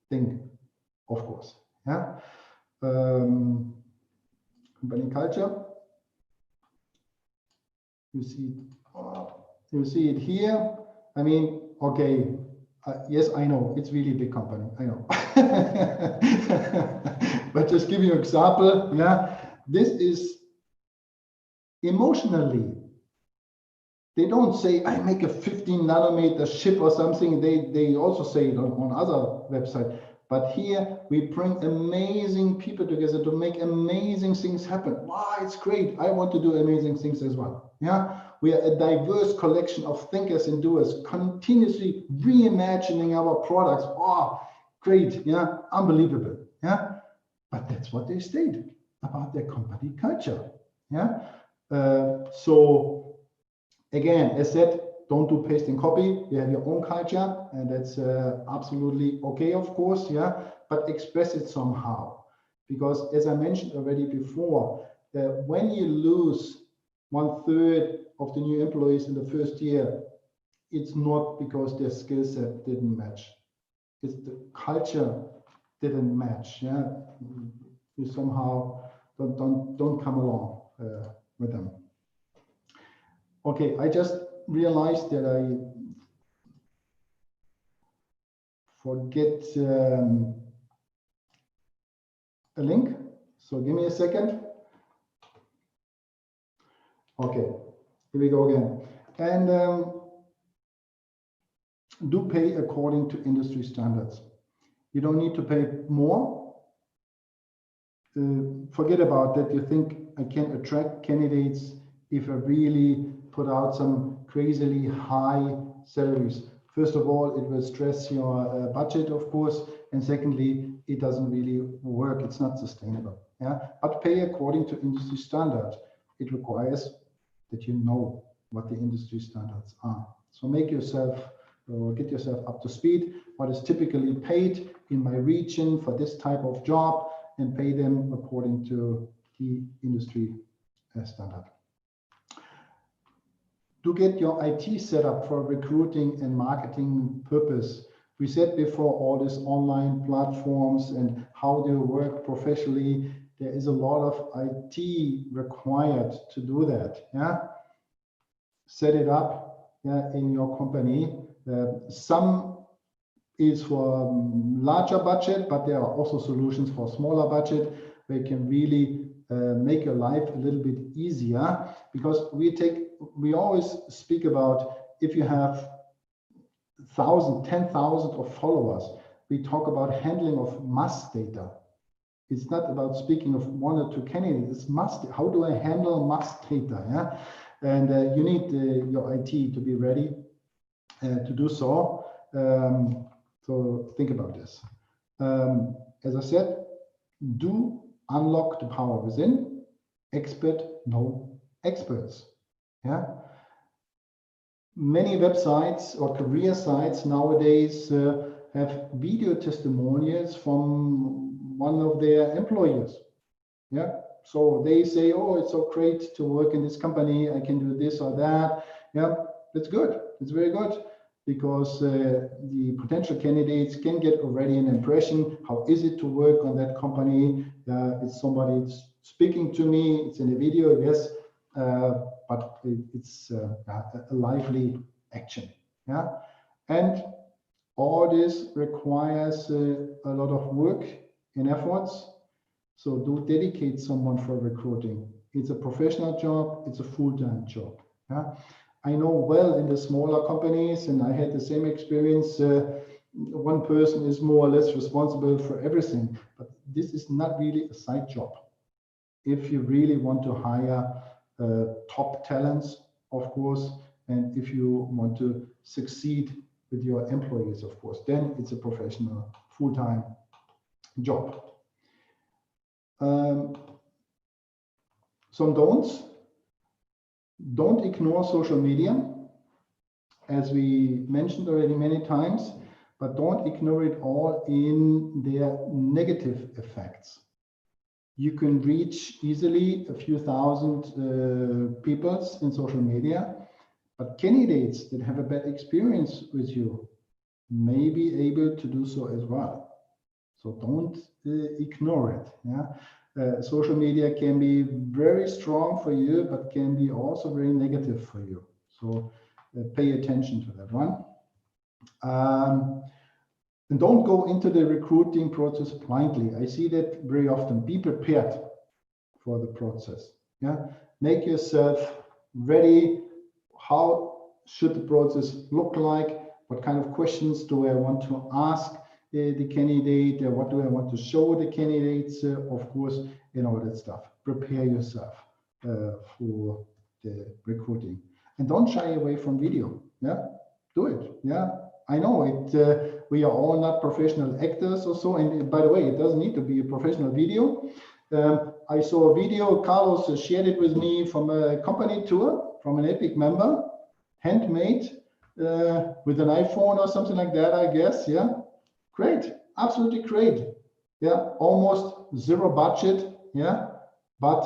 thing, of course. Yeah, company culture. You see it here. I mean, okay. Yes, I know it's really a big company. I know, but just give you an example. Yeah, this is emotionally. They don't say I make a 15 nanometer chip or something. They also say it on other websites. But here we bring amazing people together to make amazing things happen. Wow, it's great. I want to do amazing things as well. Yeah, we are a diverse collection of thinkers and doers, continuously reimagining our products. Oh, great. Yeah, unbelievable. Yeah, but that's what they stated about their company culture. Yeah, so again, as said, don't do paste and copy. You have your own culture, and that's absolutely okay, of course, yeah, but express it somehow. Because as I mentioned already before, when you lose 1/3 of the new employees in the first year, it's not because their skill set didn't match. It's the culture didn't match. Yeah, you somehow don't come along with them. Okay, I just realized that I forget a link. So give me a second. Okay, here we go again. And do pay according to industry standards. You don't need to pay more. Forget about that. You think I can attract candidates if I really put out some crazily high salaries. First of all, it will stress your budget, of course, and secondly, it doesn't really work. It's not sustainable. Yeah, but pay according to industry standard. It requires that you know what the industry standards are. So make yourself or get yourself up to speed. What is typically paid in my region for this type of job, and pay them according to the industry standard. To get your IT set up for recruiting and marketing purpose. We said before, all these online platforms and how they work professionally, there is a lot of IT required to do that. Yeah, set it up, yeah, in your company. Some is for larger budget, but there are also solutions for smaller budget where you can really make your life a little bit easier, because we always speak about if you have 1,000, 10,000 of followers, we talk about handling of mass data. It's not about speaking of 1 or 2 candidates, it's mass. How do I handle mass data? Yeah, and you need your IT to be ready to do so. So think about this. As I said, do unlock the power within. Expert, know experts. Yeah. Many websites or career sites nowadays have video testimonials from one of their employers. Yeah. So they say, oh, it's so great to work in this company. I can do this or that. Yeah, that's good. It's very good, because the potential candidates can get already an impression. How is it to work on that company? It's somebody speaking to me. It's in a video, yes, but it's a lively action. Yeah, and All this requires a lot of work and efforts. So do dedicate someone for recruiting. It's a professional job. It's a full-time job. Yeah? I know well in the smaller companies, and I had the same experience. One person is more or less responsible for everything, but this is not really a side job. If you really want to hire top talents, of course, and if you want to succeed with your employees, of course, then it's a professional full-time job. Some don'ts. Don't ignore social media, as we mentioned already many times, but don't ignore it all in their negative effects. You can reach easily a few thousand people in social media, but candidates that have a bad experience with you may be able to do so as well. So don't ignore it. Yeah? Social media can be very strong for you, but can be also very negative for you. So pay attention to that one. And don't go into the recruiting process blindly. I see that very often. Be prepared for the process. Yeah, make yourself ready. How should the process look like? What kind of questions do I want to ask the candidate? What do I want to show the candidates? Of course, and all that stuff. Prepare yourself for the recruiting, and don't shy away from video. Yeah, do it. Yeah. I know it. We are all not professional actors or so. And by the way, it doesn't need to be a professional video. I saw a video. Carlos shared it with me from a company tour from an Epic member, handmade with an iPhone or something like that, I guess. Yeah, great, absolutely great. Yeah, almost zero budget. Yeah, but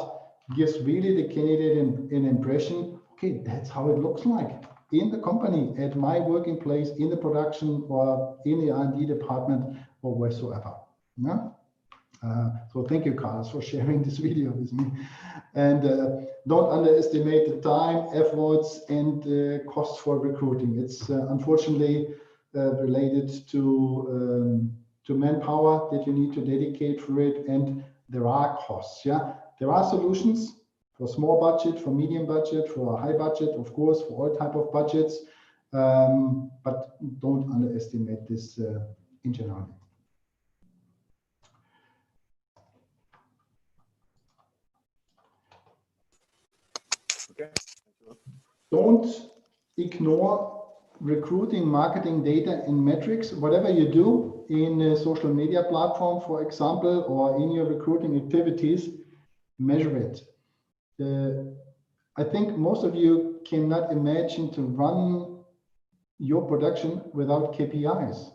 gives really the candidate an impression. Okay, that's how it looks like in the company, at my working place, in the production, or in the R&D department, or wheresoever. Yeah? So thank you, Carlos, for sharing this video with me. And don't underestimate the time, efforts, and costs for recruiting. It's unfortunately related to manpower that you need to dedicate for it, and there are costs. Yeah, there are solutions for small budget, for medium budget, for high budget, of course, for all type of budgets, but don't underestimate this in general. Okay. Don't ignore recruiting, marketing data and metrics. Whatever you do in a social media platform, for example, or in your recruiting activities, measure it. I think most of you cannot imagine to run your production without KPIs.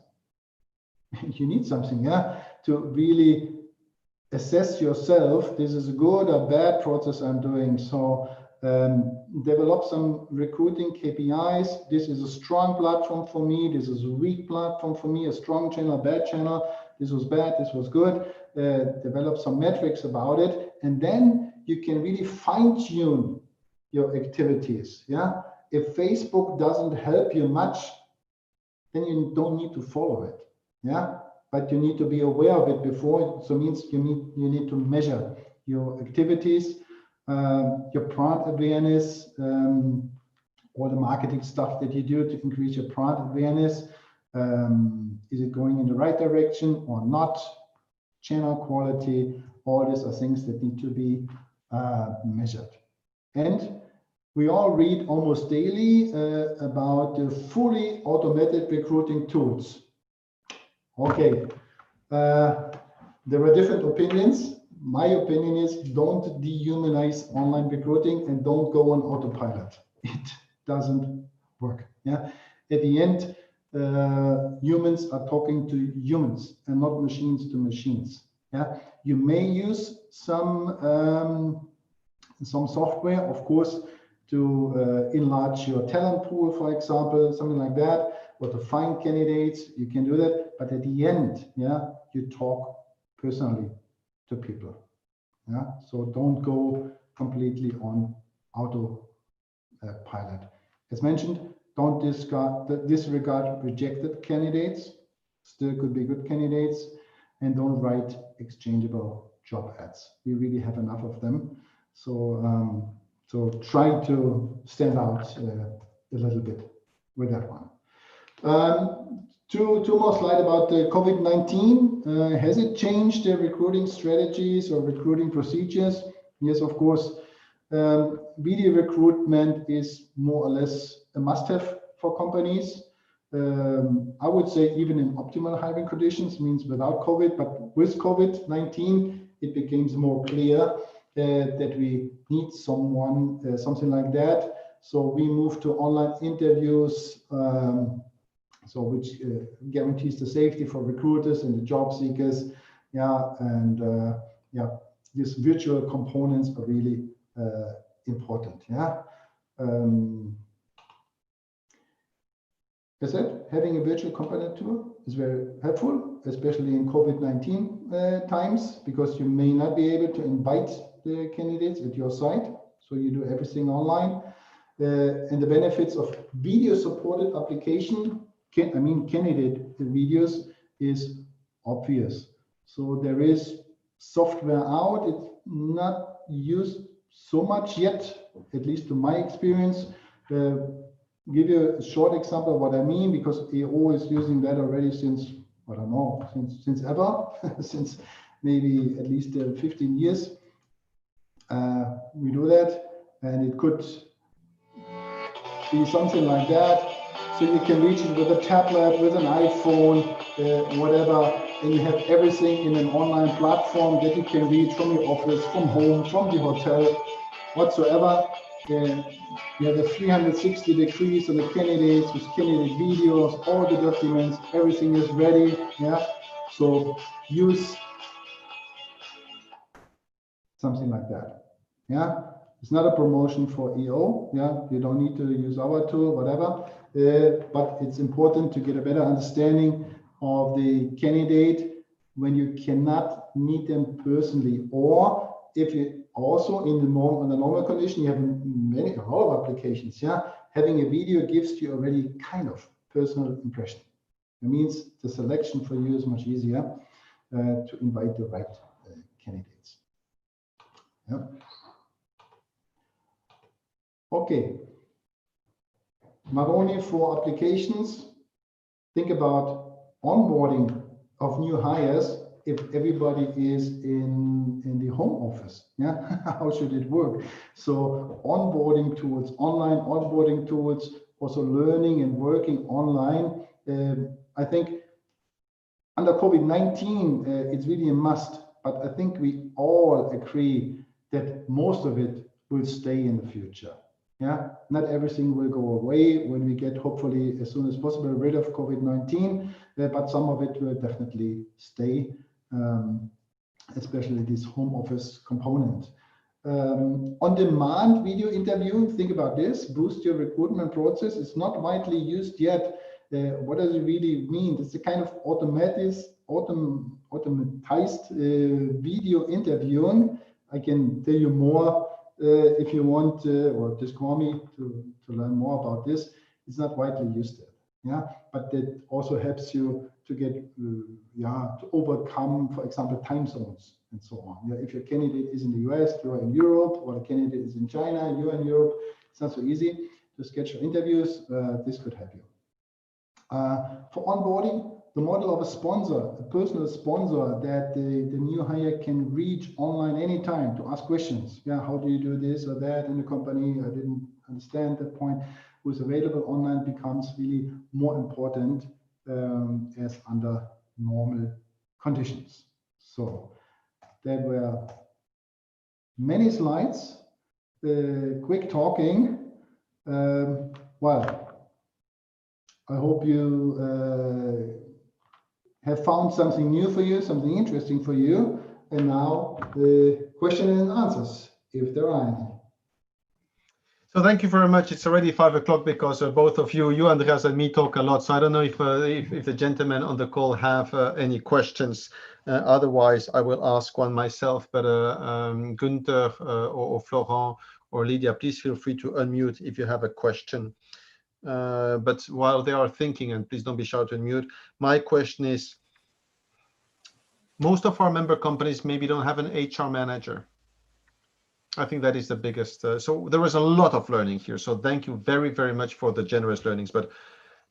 You need something, yeah, to really assess yourself. This is a good or bad process I'm doing. So develop some recruiting KPIs. This is a strong platform for me. This is a weak platform for me. A strong channel, bad channel. This was bad. This was good. Develop some metrics about it, and then you can really fine-tune your activities. Yeah. If Facebook doesn't help you much, then you don't need to follow it. Yeah. But you need to be aware of it before. So it means you need to measure your activities, your brand awareness, all the marketing stuff that you do to increase your brand awareness. Is it going in the right direction or not? Channel quality. All these are things that need to be measured. And we all read almost daily about the fully automated recruiting tools. Okay, there are different opinions. My opinion is don't dehumanize online recruiting and don't go on autopilot. It doesn't work. Yeah, at the end, humans are talking to humans and not machines to machines. Yeah, you may use some software, of course, to enlarge your talent pool, for example, something like that, or to find candidates. You can do that, but at the end, yeah, you talk personally to people. Yeah, so don't go completely on autopilot. As mentioned, don't disregard rejected candidates, still could be good candidates, and don't write exchangeable job ads. We really have enough of them. So, so try to stand out a little bit with that one. Two more slides about the COVID-19. Has it changed the recruiting strategies or recruiting procedures? Yes, of course. Video recruitment is more or less a must-have for companies. I would say even in optimal hiring conditions, means without COVID, but with COVID-19, it becomes more clear that we need someone, something like that. So we move to online interviews, so which guarantees the safety for recruiters and the job seekers. Yeah, and yeah, these virtual components are really important. Yeah. As I said, having a virtual component tool is very helpful, especially in COVID-19 times, because you may not be able to invite the candidates at your site. So you do everything online. And the benefits of video supported application, candidate videos, is obvious. So there is software out. It's not used so much yet, at least to my experience. Give you a short example of what I mean, because EO is using that already since, I don't know, since ever, since maybe at least 15 years. We do that, and it could be something like that. So you can reach it with a tablet, with an iPhone, whatever, and you have everything in an online platform that you can reach from your office, from home, from the hotel, whatsoever. You have a 360 degrees on the candidates with candidate videos, all the documents, everything is ready. Yeah, so use something like that. Yeah, it's not a promotion for EO. Yeah, you don't need to use our tool, whatever. But it's important to get a better understanding of the candidate when you cannot meet them personally, or if you also in the normal condition, you have a lot of applications. Yeah, having a video gives you already kind of personal impression. It means the selection for you is much easier to invite the right candidates. Yeah. Okay. Not only for applications, think about onboarding of new hires. If everybody is in the home office, yeah, how should it work? So onboarding tools, online onboarding tools, also learning and working online. I think under COVID-19, it's really a must, but I think we all agree that most of it will stay in the future. Yeah, not everything will go away when we get, hopefully, as soon as possible, rid of COVID-19, but some of it will definitely stay. Especially this home office component. On-demand video interviewing, think about this, boost your recruitment process. It's not widely used yet. What does it really mean? It's a kind of automatized video interviewing. I can tell you more if you want, or just call me to learn more about this. It's not widely used yet. Yeah, but it also helps you to get, to overcome, for example, time zones and so on. Yeah, if your candidate is in the US, you are in Europe, or the candidate is in China, and you're in Europe, it's not so easy to schedule interviews. This could help you. For onboarding, the model of a sponsor, a personal sponsor that the new hire can reach online anytime to ask questions. Yeah, how do you do this or that in the company? I didn't understand that point. Who's available online becomes really more important as under normal conditions. So there were many slides, quick talking. Well, I hope you have found something new for you, something interesting for you. And now the questions and answers, if there are any. So thank you very much. It's already 5 o'clock because both of you, Andreas and me, talk a lot. So I don't know if the gentlemen on the call have any questions. Otherwise, I will ask one myself. But Gunther or Florent or Lydia, please feel free to unmute if you have a question. But while they are thinking, and please don't be shouted and mute, my question is, most of our member companies maybe don't have an HR manager. I think that is the biggest. So there was a lot of learning here. So thank you very, very much for the generous learnings. But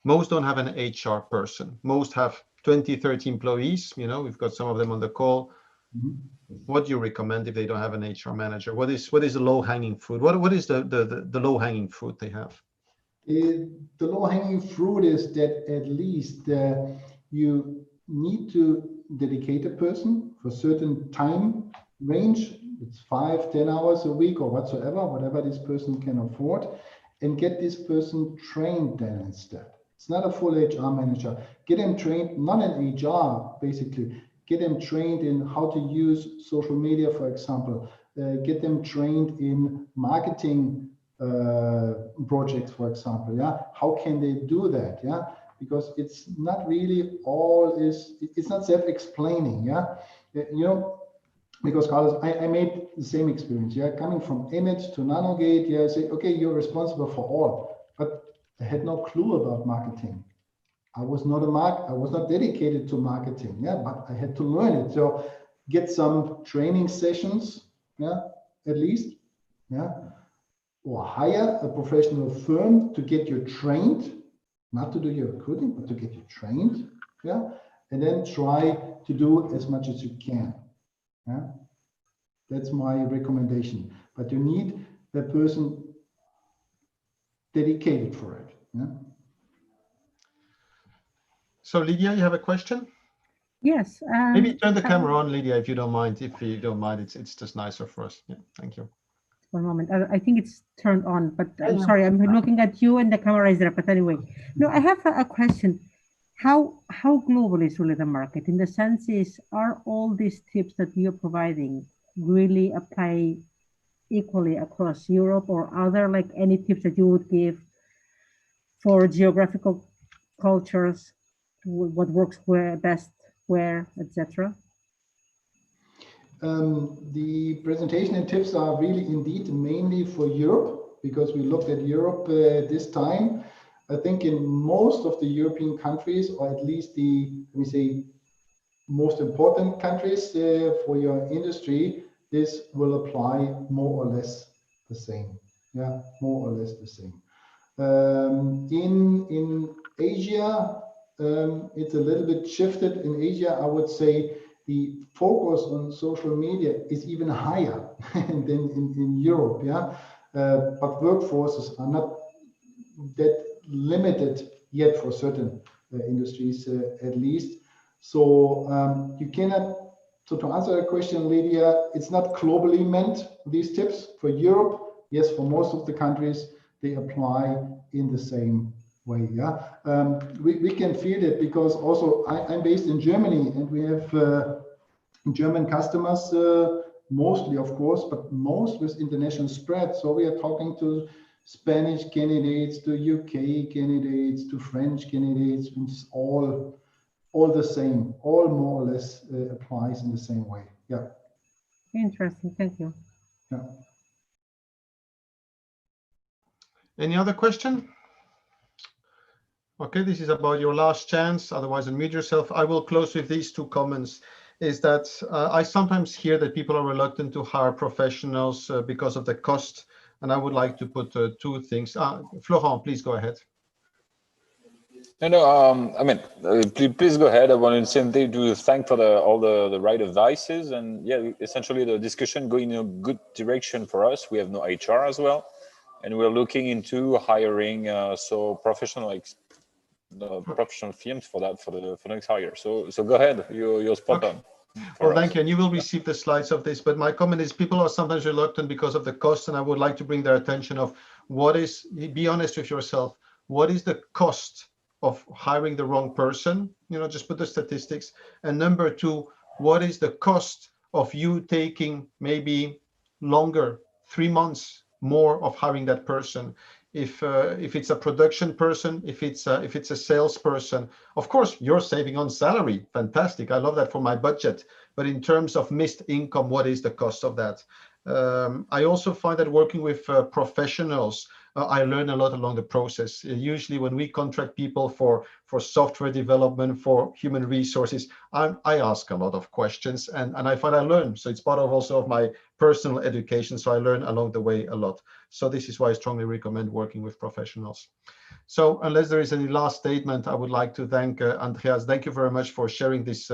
most don't have an HR person. Most have 20, 30 employees. You know, we've got some of them on the call. Mhm. What do you recommend if they don't have an HR manager? What is the low-hanging fruit? What is the low-hanging fruit they have? The low-hanging fruit is that at least you need to dedicate a person for a certain time range. It's 5, 10 hours a week or whatsoever, whatever this person can afford, and get this person trained then instead. It's not a full HR manager. Get them trained, not in HR, basically. Get them trained in how to use social media, for example. Get them trained in marketing projects, for example. Yeah, how can they do that? Yeah, because it's not really it's not self-explaining. Yeah, you know, because Carlos, I made the same experience. Yeah, coming from image to nanogate. Yeah, I say, okay, you're responsible for all, but I had no clue about marketing. I was not dedicated to marketing. Yeah, but I had to learn it. So get some training sessions. Yeah, at least. Yeah, or hire a professional firm to get you trained, not to do your recruiting, but to get you trained. Yeah, and then try to do as much as you can. Yeah, that's my recommendation. But you need a person dedicated for it. Yeah. So Lydia, you have a question? Yes. Maybe turn the camera on, Lydia, if you don't mind. If you don't mind, it's just nicer for us. Yeah, thank you. One moment. I think it's turned on, but I'm Yeah. sorry. I'm looking at you and the camera is there. But anyway, no, I have a question. How global is really the market? In the sense is, are all these tips that you're providing really apply equally across Europe, or are there like any tips that you would give for geographical cultures, what works where best, where, etc.? The presentation and tips are really indeed mainly for Europe, because we looked at Europe this time. I think in most of the European countries, or at least let me say, most important countries for your industry, this will apply more or less the same. Yeah, more or less the same. In Asia, it's a little bit shifted. In Asia, I would say the focus on social media is even higher than in Europe. Yeah, but workforces are not that limited yet for certain industries, at least. So you cannot. So to answer the question, Lydia, it's not globally meant, these tips for Europe. Yes, for most of the countries, they apply in the same way. Yeah, we can feel it because also I'm based in Germany, and we have German customers, mostly, of course, but most with international spread. So we are talking to Spanish candidates, to UK candidates, to French candidates, which is all the same, all more or less applies in the same way. Yeah. Interesting. Thank you. Yeah. Any other question? Okay, this is about your last chance. Otherwise, unmute yourself. I will close with these two comments. Is that I sometimes hear that people are reluctant to hire professionals because of the cost. And I would like to put two things. Florent, please go ahead. No, I mean, please go ahead. I wanted simply to thank for all the right advices, and yeah, essentially the discussion going in a good direction for us. We have no HR as well, and we're looking into hiring professional firms for that for the next hire. So go ahead, you're spot on. Well, thank you, and you will receive the slides of this. But my comment is, people are sometimes reluctant because of the cost, and I would like to bring their attention of be honest with yourself. What is the cost of hiring the wrong person? You know, just put the statistics. And number two, what is the cost of you taking maybe longer, 3 months more of hiring that person? If it's a production person, if it's a salesperson, of course you're saving on salary. Fantastic, I love that for my budget. But in terms of missed income, what is the cost of that? I also find that working with professionals, I learn a lot along the process. Usually when we contract people for software development, for human resources, I ask a lot of questions, and I find I learn. So it's part of also of my personal education. So I learn along the way a lot. So this is why I strongly recommend working with professionals. So unless there is any last statement, I would like to thank Andreas. Thank you very much for sharing these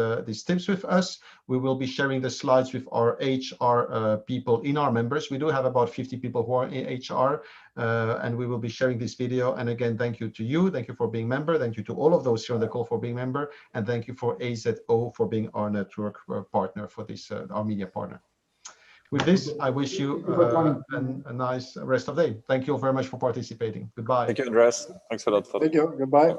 tips with us. We will be sharing the slides with our HR people in our members. We do have about 50 people who are in HR, and we will be sharing this video. And again, thank you to you. Thank you for being member. Thank you to all of those here on the call for being member. And thank you for AZO for being our network partner for this, our media partner. With this, I wish you a nice rest of the day. Thank you very much for participating. Goodbye. Thank you, Andreas. Thanks a lot for Thank you. Goodbye.